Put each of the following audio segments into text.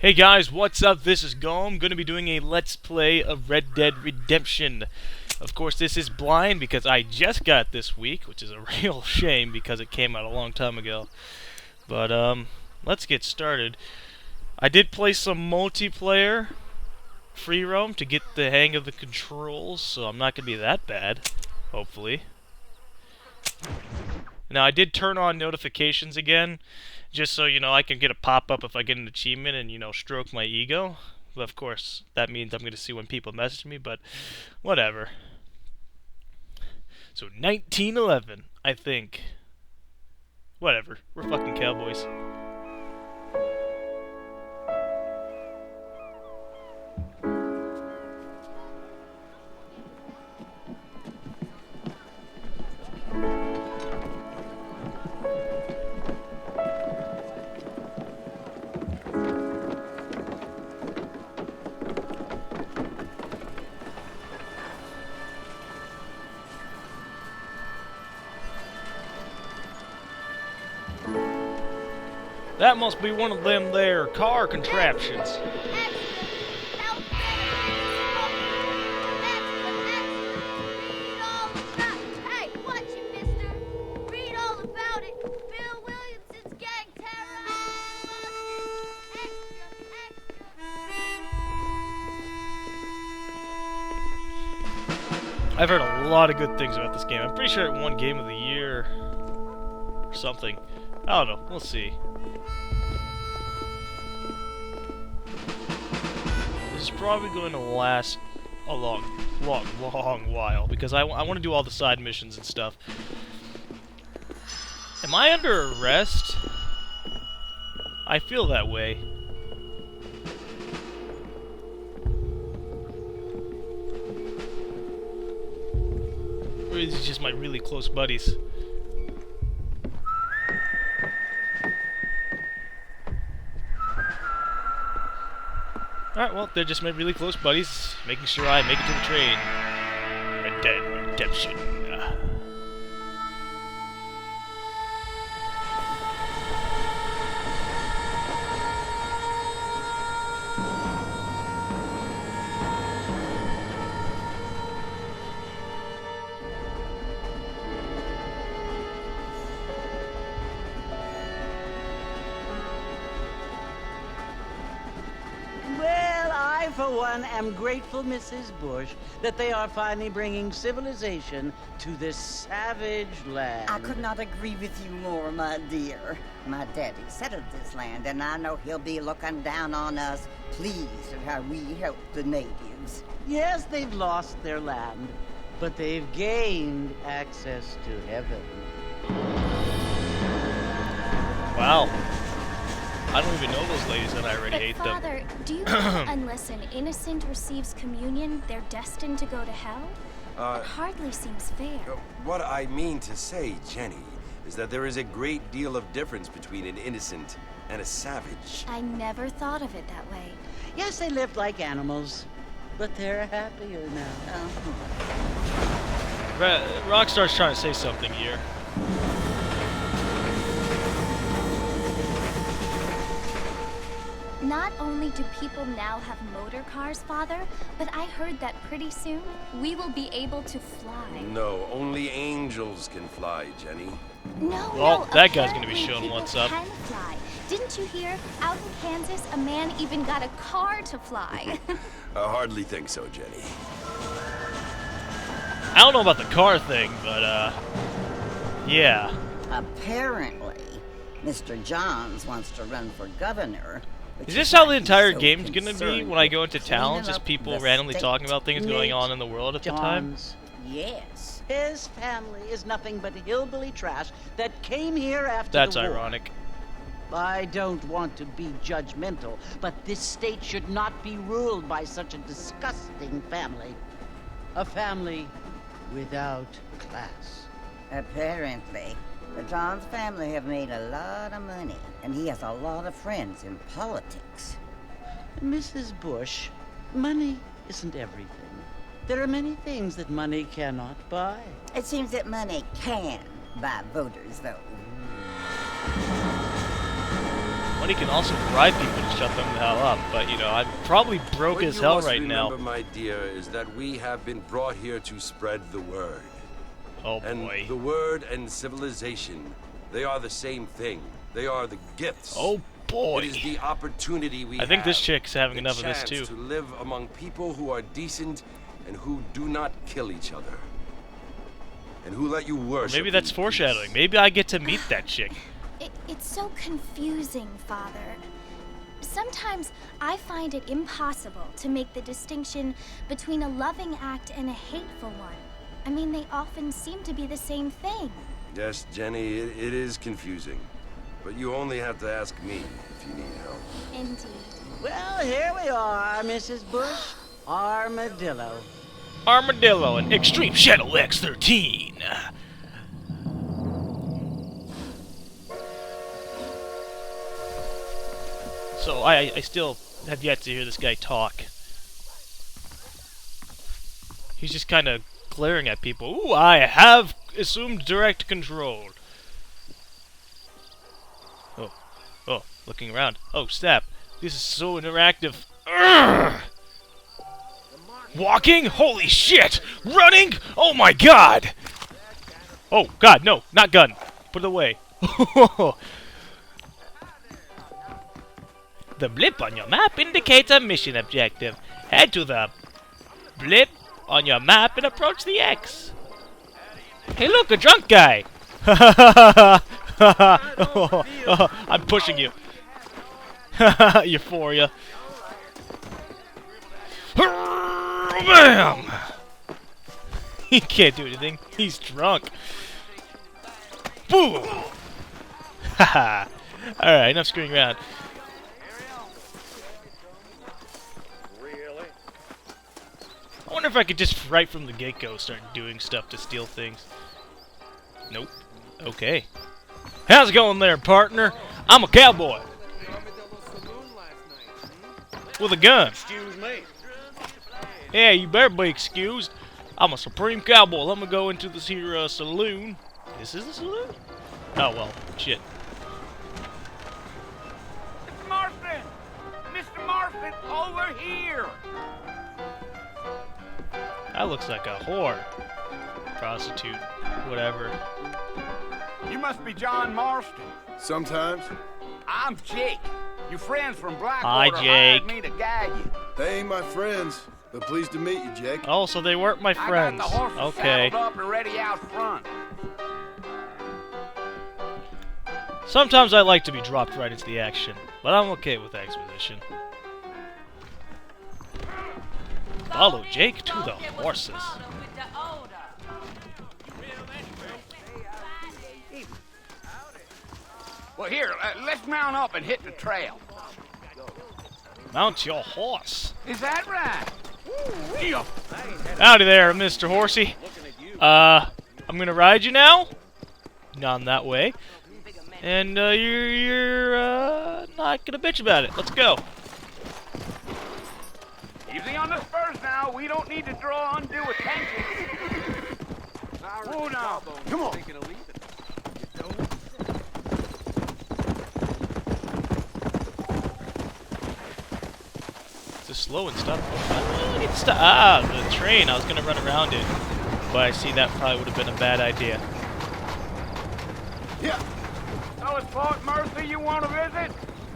Hey guys, what's up? This is Go. I'm going to be doing a Let's Play of Red Dead Redemption. Of course, this is blind because I just got it this week, which is a real shame because it came out a long time ago. But, let's get started. I did play some multiplayer free roam to get the hang of the controls, so I'm not going to be that bad, hopefully. Now, I did turn on notifications again, just so, I can get a pop-up if I get an achievement and, stroke my ego. But, of course, that means I'm going to see when people message me, but whatever. So, 1911, I think. Whatever. We're fucking cowboys. That must be one of them there car contraptions. Hey, watch it, mister. Read all about it. Bill Williamson's gang terrorized. I've heard a lot of good things about this game. I'm pretty sure it won Game of the Year or something. I don't know. We'll see. This is probably going to last a long while because I want to do all the side missions and stuff. Am I under arrest? I feel that way. Or is it just my really close buddies? Alright, well, they're just my really close buddies, making sure I make it to the train. Red Dead Redemption. For one, am grateful, Mrs. Bush, that they are finally bringing civilization to this savage land. I could not agree with you more, my dear. My daddy settled this land, and I know he'll be looking down on us, pleased at how we help the natives. Yes, they've lost their land, but they've gained access to heaven. Wow. I don't even know those ladies and I already hate them. Father, do you think unless an innocent receives communion, they're destined to go to hell? That hardly seems fair. What I mean to say, Jenny, is that there is a great deal of difference between an innocent and a savage. I never thought of it that way. Yes, they lived like animals, but they're happier now. Rockstar's trying to say something here. Not only do people now have motor cars, Father, but I heard that pretty soon we will be able to fly. No, only angels can fly, Jenny. No, Well, no, that guy's gonna be apparently showing people what's up. Can fly. Didn't you hear? Out in Kansas, a man even got a car to fly. I hardly think so, Jenny. I don't know about the car thing, but, yeah. Apparently, Mr. Johns wants to run for governor. Is this how the entire game's gonna be when I go into towns? Just people randomly talking about things going on in the world at the time? Yes. His family is nothing but hillbilly trash that came here after That's the war. ironic. I don't want to be judgmental, but this state should not be ruled by such a disgusting family. A family without class. Apparently, the Johns family have made a lot of money, and he has a lot of friends in politics. Mrs. Bush, money isn't everything. There are many things that money cannot buy. It seems that money can buy voters, though. Money can also bribe people to shut them the hell up, but you know, I'm probably broke as hell right now. What you must remember, my dear, is that we have been brought here to spread the word. Oh boy. And the word and civilization, they are the same thing. They are the gifts. Oh boy. It is the opportunity we have. I think this chick's having the enough of this chance too. to live among people who are decent and who do not kill each other. And who let you worship. Maybe that's in foreshadowing. peace. Maybe I get to meet that chick. It's so confusing, Father. Sometimes I find it impossible to make the distinction between a loving act and a hateful one. I mean, they often seem to be the same thing. Yes, Jenny, it is confusing. But you only have to ask me if you need help. Indeed. Well, here we are, Mrs. Bush. Armadillo. Armadillo and Extreme Shadow X13. So I still have yet to hear this guy talk. He's just kind of glaring at people. Ooh, I have assumed direct control. Oh, looking around. Oh, snap. This is so interactive. Urgh! Walking? Holy shit! Running? Oh my god! Oh god, no, not gun. Put it away. The blip on your map indicates a mission objective. Head to the blip on your map and approach the X. Hey look, a drunk guy! I'm pushing you. Euphoria. Bam! He can't do anything. He's drunk. Boom! Haha. Alright, enough screwing around. I wonder if I could just right from the get-go start doing stuff to steal things. Nope. Okay. How's it going there, partner? I'm a cowboy. With a gun. Excuse me. Yeah, you better be excused. I'm a supreme cowboy. Let me go into this here saloon. This is the saloon? Oh, well, shit. Mr. Marston! Mr. Marston, over here! That looks like a whore. Prostitute. Whatever. You must be John Marston. Sometimes. I'm Jake. Your friends from Hi, Blackwater Jake. hired me to guide you. They ain't my friends, but pleased to meet you, Jake. Oh, so they weren't my friends. I got the horses Okay. saddled up and ready out front. Sometimes I like to be dropped right into the action, but I'm okay with exposition. Follow Jake to the horses. Well, here, let's mount up and hit the trail. Mount your horse. Is that right? Ooh, Howdy there, Mr. Horsey. I'm gonna ride you now. Not that way. And you're not gonna bitch about it. Let's go. easy on the spurs now. We don't need to draw undue attention. Oh, now. Come on. Just slow and stuff. Ah, the train. I was gonna run around it, but I see that probably would have been a bad idea. Yeah, So it's Fort Mercy you want to visit?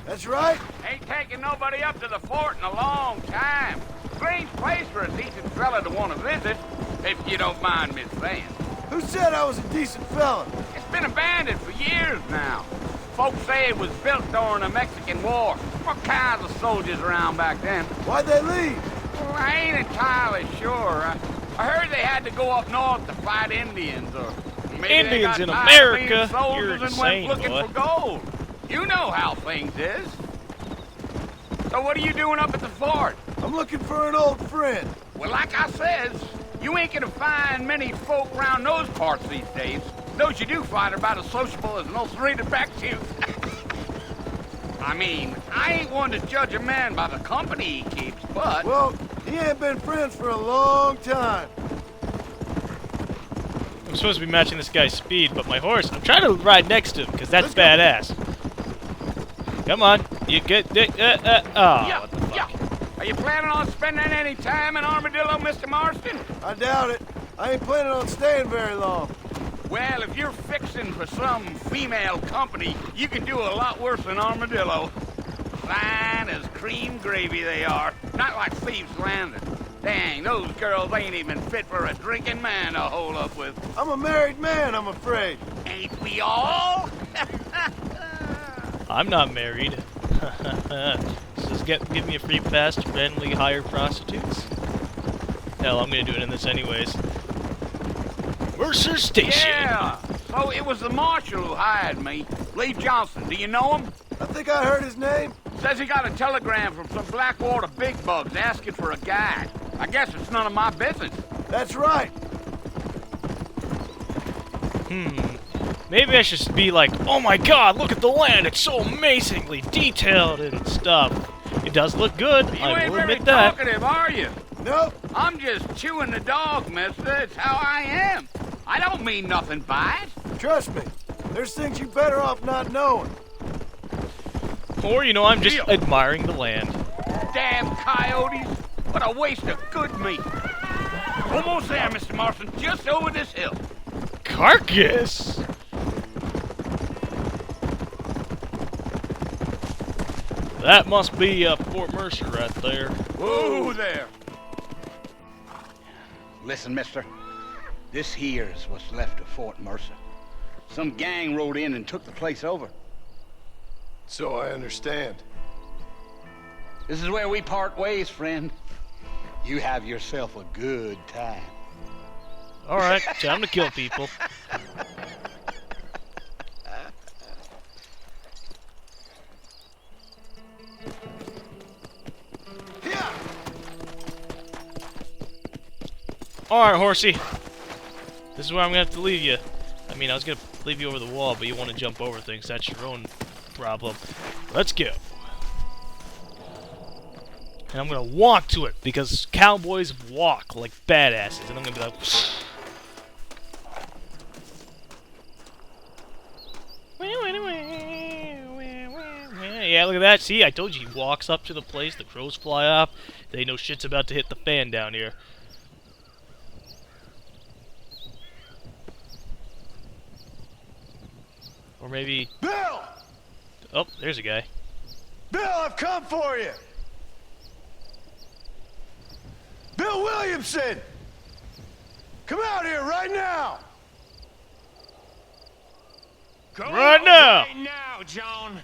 that's right. Ain't taking nobody up to the fort in a long time. Strange place for a decent fella to want to visit, if you don't mind me saying. Who said I was a decent fella? It's been abandoned for years now. Folks say it was built during the Mexican War. What kinds of soldiers around back then? Why'd they leave? Well, I ain't entirely sure. I heard they had to go up north to fight Indians, or maybe Indians they got in tired of America? being soldiers You're and insane, went looking boy. for gold. You know how things is. So what are you doing up at the fort? I'm looking for an old friend. Well, like I says, you ain't gonna find many folk around those parts these days. Those you do find are about as sociable as an ulcerated back tooth. I mean, I ain't one to judge a man by the company he keeps, but... Well, he ain't been friends for a long time. I'm supposed to be matching this guy's speed, but my horse, I'm trying to ride next to him, because that's badass. Come on. You get... oh, Yeah, what the fuck? yeah. Are you planning on spending any time in Armadillo, Mr. Marston? I doubt it. I ain't planning on staying very long. Well, if you're fixing for some female company, you can do a lot worse than Armadillo. Fine as cream gravy they are. Not like Thieves' Landing. Dang, those girls ain't even fit for a drinking man to hole up with. I'm a married man, I'm afraid. Ain't we all? I'm not married. Just give me a free pass to randomly hire prostitutes? Hell, I'm gonna do it in this anyways. Mercer Station! Yeah! So it was the marshal who hired me. Lee Johnson, do you know him? I think I heard his name. Says he got a telegram from some Blackwater big bugs asking for a guide. I guess it's none of my business. That's right. Maybe I should be like, oh my god, look at the land, it's so amazingly detailed and stuff. It does look good, You I ain't will very admit that. talkative, are you? Nope. I'm just chewing the dog, mister. It's how I am. I don't mean nothing by it. Trust me. There's things you better off not knowing. Or, you know, I'm just Deal. admiring the land. Damn coyotes. What a waste of good meat. Almost there, Mr. Marston. Just over this hill. Carcass! That must be Fort Mercer right there. Whoa there. Listen, mister. This here's what's left of Fort Mercer. Some gang rode in and took the place over. So I understand. This is where we part ways, friend. You have yourself a good time. Alright, time to kill people. Alright, horsey. This is where I'm gonna have to leave you. I mean, I was gonna leave you over the wall, but you want to jump over things. That's your own problem. Let's go. And I'm gonna walk to it, because cowboys walk like badasses. And I'm gonna be like... Yeah, look at that. See, I told you, he walks up to the place, the crows fly off. They know shit's about to hit the fan down here. Or maybe... Bill! Oh, there's a guy. Bill, I've come for you! Bill Williamson! Come out here right now! Go Right now! away now, John.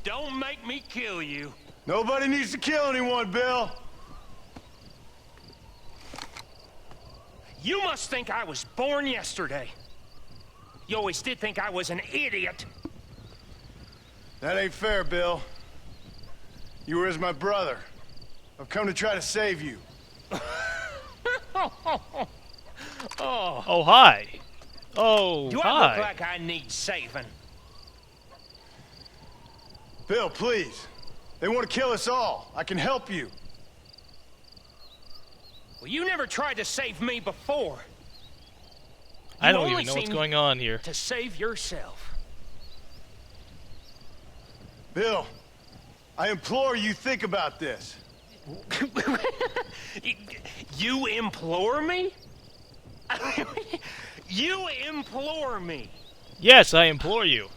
Don't make me kill you. Nobody needs to kill anyone, Bill. You must think I was born yesterday. You always did think I was an idiot. That ain't fair, Bill. You were as my brother. I've come to try to save you. Oh, hi. Oh, Do I hi. look like I need saving? Bill, please. They want to kill us all. I can help you. Well, you never tried to save me before. I You don't only even know what's seem going on here. to save yourself. Bill, I implore you think about this. You implore me? You implore me. Yes, I implore you.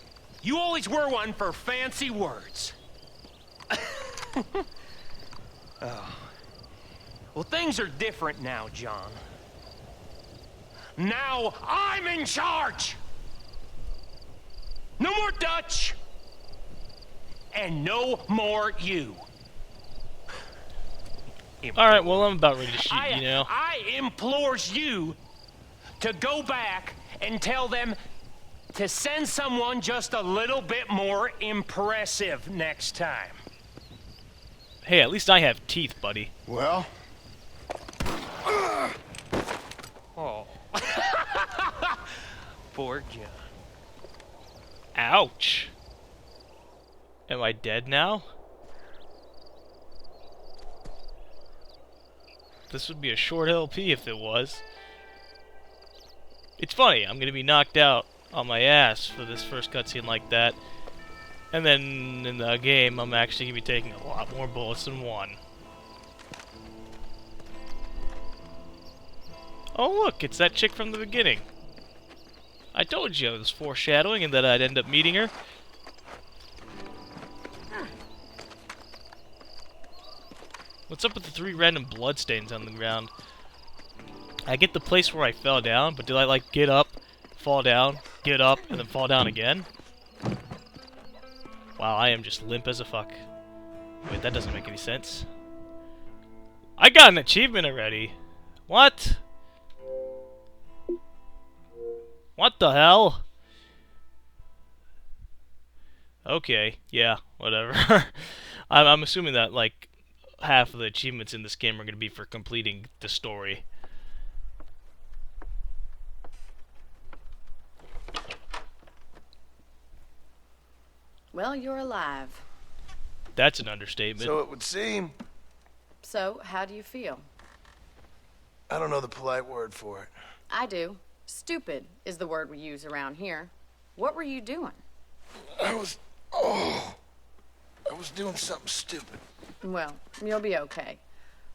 You always were one for fancy words. Oh. Well, things are different now, John. Now I'm in charge. No more Dutch. And no more you. Alright, well, I'm about ready to shoot you now. I implores you to go back and tell them to send someone just a little bit more impressive next time. Hey, at least I have teeth, buddy. Well, Oh. Poor John. Ouch. Am I dead now? This would be a short LP if it was. It's funny, I'm gonna be knocked out on my ass for this first cutscene like that. And then in the game, I'm actually going to be taking a lot more bullets than one. Oh look, it's that chick from the beginning. I told you it was foreshadowing and that I'd end up meeting her. What's up with the 3 random bloodstains on the ground? I get the place where I fell down, but did I like get up, fall down, get up, and then fall down again? Wow, I am just limp as a fuck. Wait, that doesn't make any sense. I got an achievement already. What? What the hell? Okay, yeah, whatever. I'm assuming that, like, half of the achievements in this game are going to be for completing the story. Well, you're alive. That's an understatement. So it would seem. So, how do you feel? I don't know the polite word for it. I do. Stupid is the word we use around here. What were you doing? I was doing something stupid. Well, you'll be okay.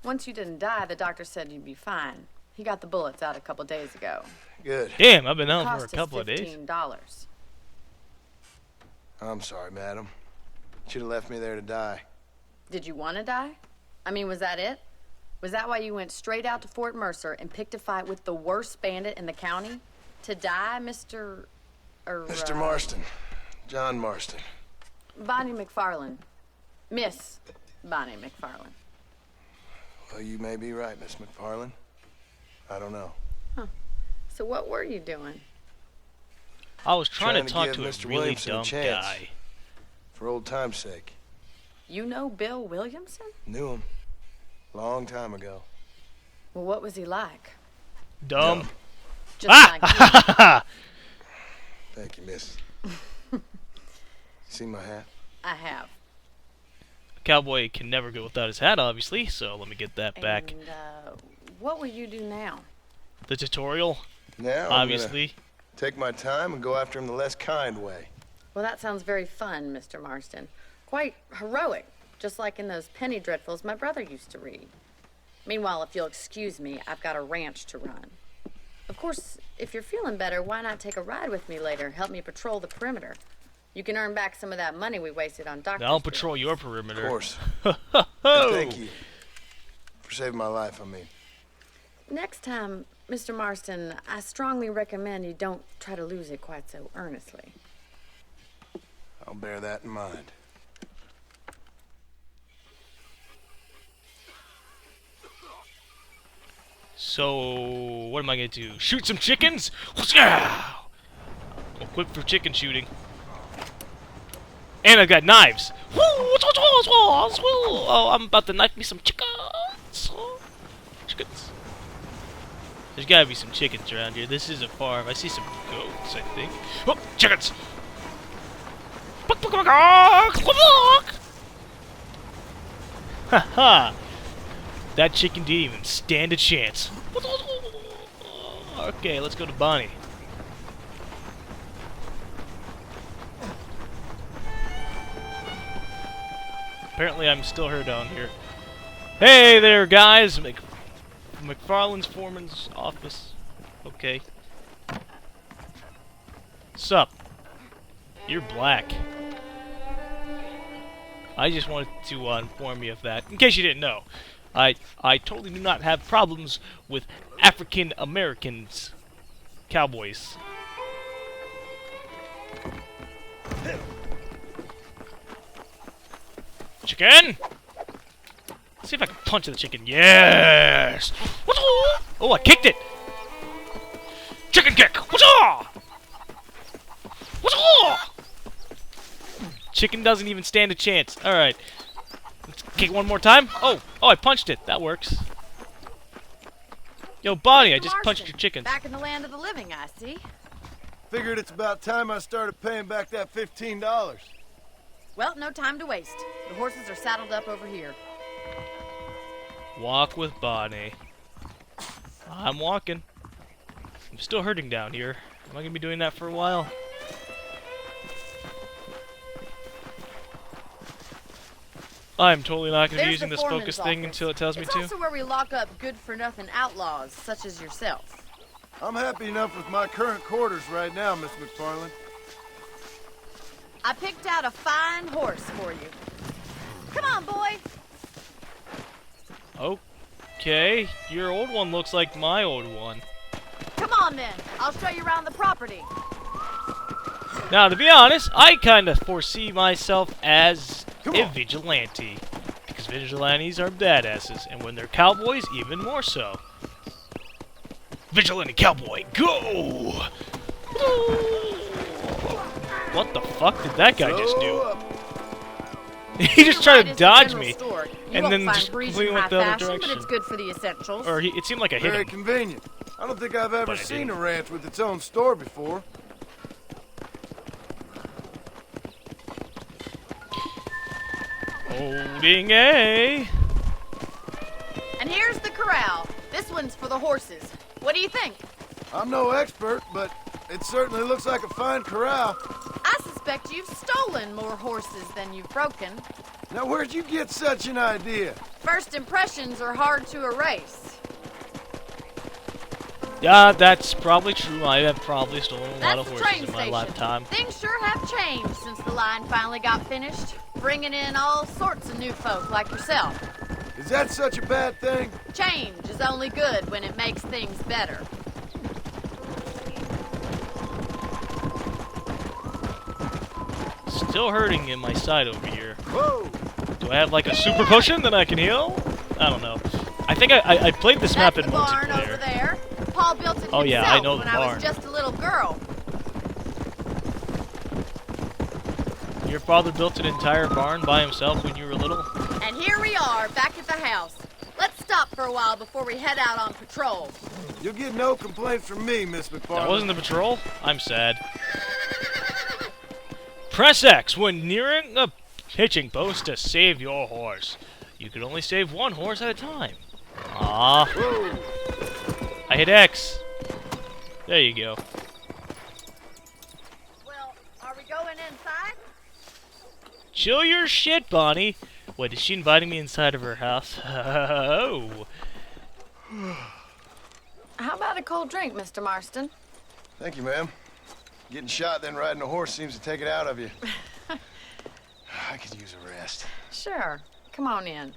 Once you didn't die, the doctor said you'd be fine. He got the bullets out a couple days ago. Good. Damn, I've been out for a Cost us couple of days. $15. I'm sorry, madam. Should have left me there to die. Did you want to die? I mean, was that it? Was that why you went straight out to Fort Mercer and picked a fight with the worst bandit in the county? To die, Mr. Mr. Marston. John Marston. Bonnie McFarland. Miss Bonnie McFarland. Well, you may be right, Miss McFarland. I don't know. Huh. So what were you doing? I was trying to talk give to a Mr. really Williamson a dumb chance. guy. For old time's sake. You know Bill Williamson? Knew him. Long time ago. Well, what was he like? Dumb. Just like you. Thank you, miss. See my hat? I have. A cowboy can never go without his hat, obviously, so let me get that back. And, what will you do now? The tutorial, Now, obviously. take my time and go after him the less kind way. Well, that sounds very fun, Mr. Marston. Quite heroic, just like in those penny dreadfuls my brother used to read. Meanwhile, if you'll excuse me, I've got a ranch to run. Of course, if you're feeling better, why not take a ride with me later? Help me patrol the perimeter. You can earn back some of that money we wasted on doctors. I'll patrol your perimeter. Of course. Oh. Thank you. For saving my life, I mean. Next time, Mr. Marston, I strongly recommend you don't try to lose it quite so earnestly. I'll bear that in mind. So, what am I going to do? Shoot some chickens? Yeah! Equipped for chicken shooting. And I've got knives. Oh, I'm about to knife me some chickens. Chickens. There's got to be some chickens around here. This is a farm. I see some goats, I think. Oh, chickens! Haha! That chicken didn't even stand a chance. Okay, let's go to Bonnie. Apparently I'm still her down here. Hey there, guys! McFarland's foreman's office. Okay. Sup? You're black. I just wanted to inform you of that, in case you didn't know. I totally do not have problems with African Americans, cowboys. Chicken! Let's see if I can punch the chicken. Yes! Oh, I kicked it! Chicken kick! Chicken doesn't even stand a chance. Alright. Let's kick one more time. Oh, I punched it. That works. Yo, Bonnie, I just punched your chickens. Back in the land of the living, I see. Figured it's about time I started paying back that $15. Well, no time to waste. The horses are saddled up over here. Walk with Bonnie. I'm walking. I'm still hurting down here. Am I gonna be doing that for a while? I'm totally not going to be There's using the this foreman's focus thing office. until it tells me It's to. also where we lock up good-for-nothing outlaws, such as yourself. I'm happy enough with my current quarters right now, Miss McFarland. I picked out a fine horse for you. Come on, boy. Okay, your old one looks like my old one. Come on, then. I'll show you around the property. Now, to be honest, I kind of foresee myself as a vigilante. Because vigilantes are badasses, and when they're cowboys, even more so. Vigilante cowboy, go! What the fuck did that guy just do? He just tried to dodge me, and then just completely went the other direction. But it's good for the essentials. Or it seemed like I hit Very him. convenient. I don't think I've ever But I seen didn't. a ranch with its own store before. Holding A. And here's the corral. This one's for the horses. What do you think? I'm no expert, but it certainly looks like a fine corral. I suspect you've stolen more horses than you've broken. Now, where'd you get such an idea? First impressions are hard to erase. Yeah, that's probably true. I have probably stolen a lot That's of the horses train in my station. lifetime. Things sure have changed since the line finally got finished, bringing in all sorts of new folk like yourself. Is that such a bad thing? Change is only good when it makes things better. Still hurting in my side over here. Whoa! Do I have like a super potion that I can heal? I don't know. I think I played this map in That's the barn over multiplayer. there. Paul built it Oh, himself yeah, I know the when I barn. was just a little girl. Your father built an entire barn by himself when you were little? And here we are, back at the house. Let's stop for a while before we head out on patrol. You'll get no complaints from me, Miss McFarland. That wasn't the patrol? I'm sad. Press X when nearing a hitching post to save your horse. You can only save one horse at a time. Ah. I hit X. There you go. Well, are we going inside? Chill your shit, Bonnie. Wait, is she inviting me inside of her house? Oh. How about a cold drink, Mr. Marston? Thank you, ma'am. Getting shot, then riding a horse seems to take it out of you. I could use a rest. Sure. Come on in.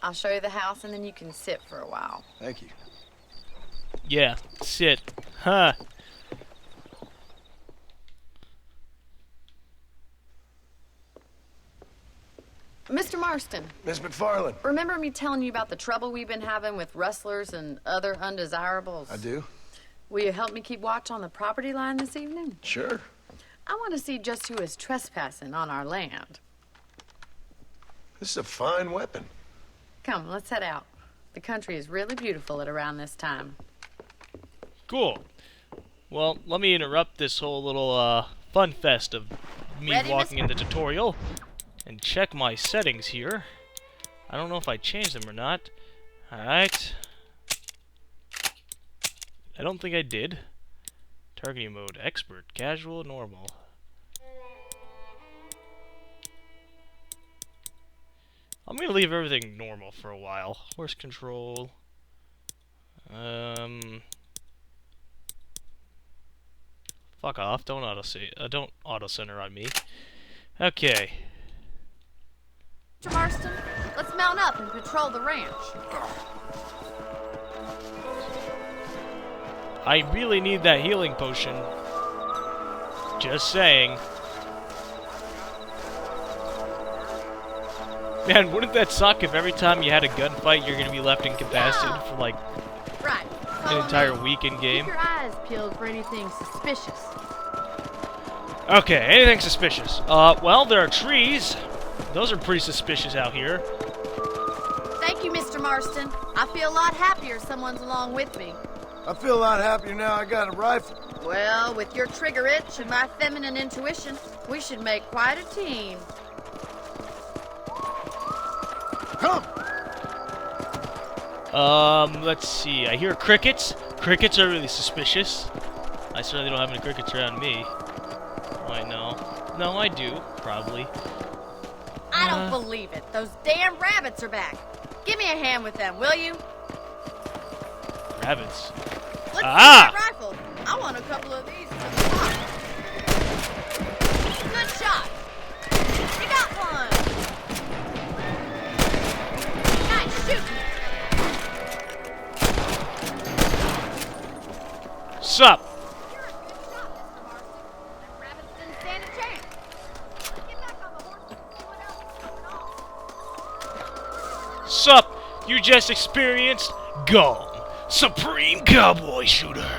I'll show you the house, and then you can sit for a while. Thank you. Yeah, sit. Huh. Mr. Marston, Miss McFarland. remember me telling you about the trouble we've been having with rustlers and other undesirables? I do? Will you help me keep watch on the property line this evening? Sure. I want to see just who is trespassing on our land. This is a fine weapon. Come, let's head out. The country is really beautiful at around this time. Cool. Well, let me interrupt this whole little fun fest of me Ready, walking Miss- in the tutorial and check my settings here. I don't know if I changed them or not. Alright. I don't think I did. Targeting mode, expert, casual, normal. I'm gonna leave everything normal for a while. Horse control. Fuck off! Don't auto center on me. Okay. Mr. Marston, let's mount up and patrol the ranch. I really need that healing potion. Just saying. Man, wouldn't that suck if every time you had a gunfight you're gonna be left incapacitated for like Right. an Follow entire me. week in game? Keep your eyes peeled for anything suspicious. Okay, anything suspicious? Well, there are trees. Those are pretty suspicious out here. Thank you, Mr. Marston. I feel a lot happier someone's along with me. I feel a lot happier now I got a rifle. Well, with your trigger itch and my feminine intuition, we should make quite a team. Come! Let's see. I hear crickets. Crickets are really suspicious. I certainly don't have any crickets around me. Oh, I know. No, I do. Probably. I don't believe it. Those damn rabbits are back. Give me a hand with them, will you? Rabbits. Let's see that rifle. I want a couple of these. Good shot. You got one. Nice shooting. Sup? You're a good shot, Mr. Marston. Them rabbits didn't stand a chance. Let's get back on the horse and see what else is going on. Sup? You just experienced Gum, Supreme Cowboy Shooter.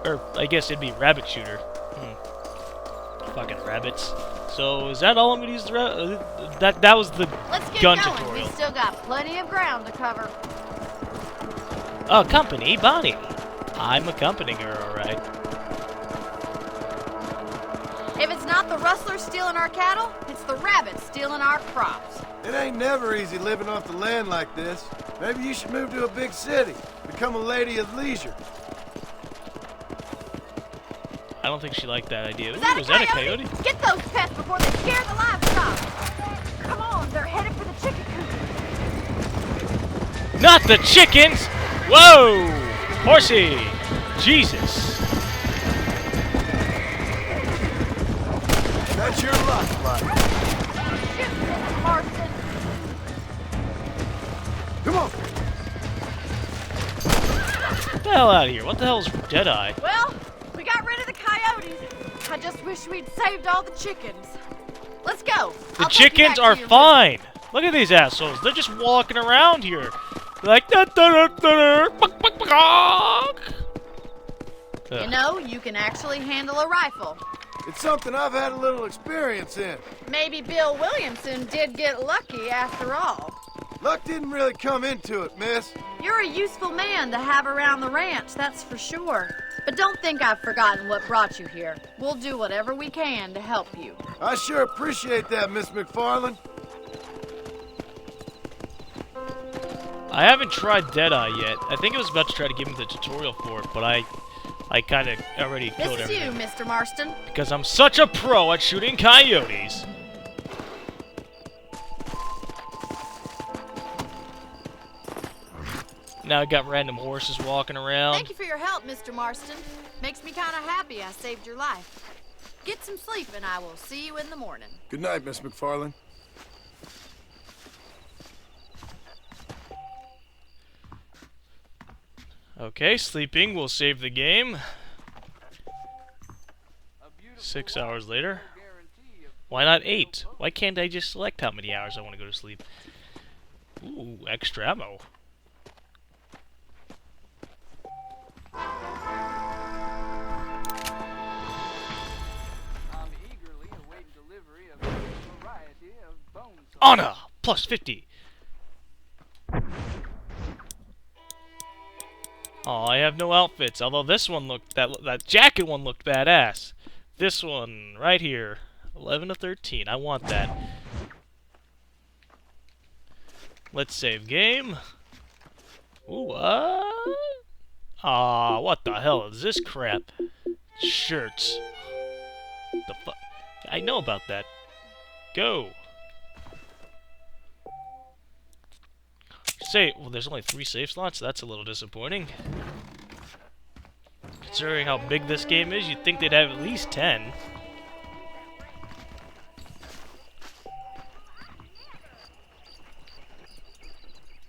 Or, I guess it'd be Rabbit Shooter. Fucking rabbits. So, is that all I'm gonna use the that was the Let's get gun going. tutorial. We still got plenty of ground to cover. Accompany Bonnie. I'm accompanying her, alright. If it's not the rustlers stealing our cattle, it's the rabbits stealing our crops. It ain't never easy living off the land like this. Maybe you should move to a big city. Become a lady of leisure. I don't think she liked that idea. Was Ooh, was that a coyote? coyote? Get those pests before they scare the livestock. Come on, they're headed for the chicken coop. Not the chickens! Whoa! Horsey! Jesus. That's your luck, bud. Shoot, Mr. Marston. Come on. Get the hell out of here. What the hell is Deadeye? Well, we got rid of the coyotes. I just wish we'd saved all the chickens. Let's go. The I'll take you chickens back are to your fine. Look at these assholes. They're just walking around here. They're like, da, da, da, da, da, buck, buck, buck, buck. room. You know, you can actually handle a rifle. It's something I've had a little experience in. Maybe Bill Williamson did get lucky after all. Luck didn't really come into it, miss. You're a useful man to have around the ranch, that's for sure. But don't think I've forgotten what brought you here. We'll do whatever we can to help you. I sure appreciate that, Miss McFarland. I haven't tried Deadeye yet. I think I was about to try to give him the tutorial for it, but I kind of already killed This is you, everything. Mr. Marston. Because I'm such a pro at shooting coyotes. Now I got random horses walking around. Thank you for your help, Mr. Marston. Makes me kind of happy I saved your life. Get some sleep and I will see you in the morning. Good night, Miss McFarland. Okay, sleeping. We'll save the game. 6 hours later. Why not 8? Why can't I just select how many hours I want to go to sleep? Ooh, extra ammo. Anna! Plus 50. Oh, I have no outfits. Although this one looked, that jacket one looked badass. This one right here, 11 to 13. I want that. Let's save game. Ooh, what? Aw, what the hell is this crap? Shirts. The fuck? I know about that. Go. Say, well, there's only 3 save slots. That's a little disappointing. Considering how big this game is, you'd think they'd have at least 10.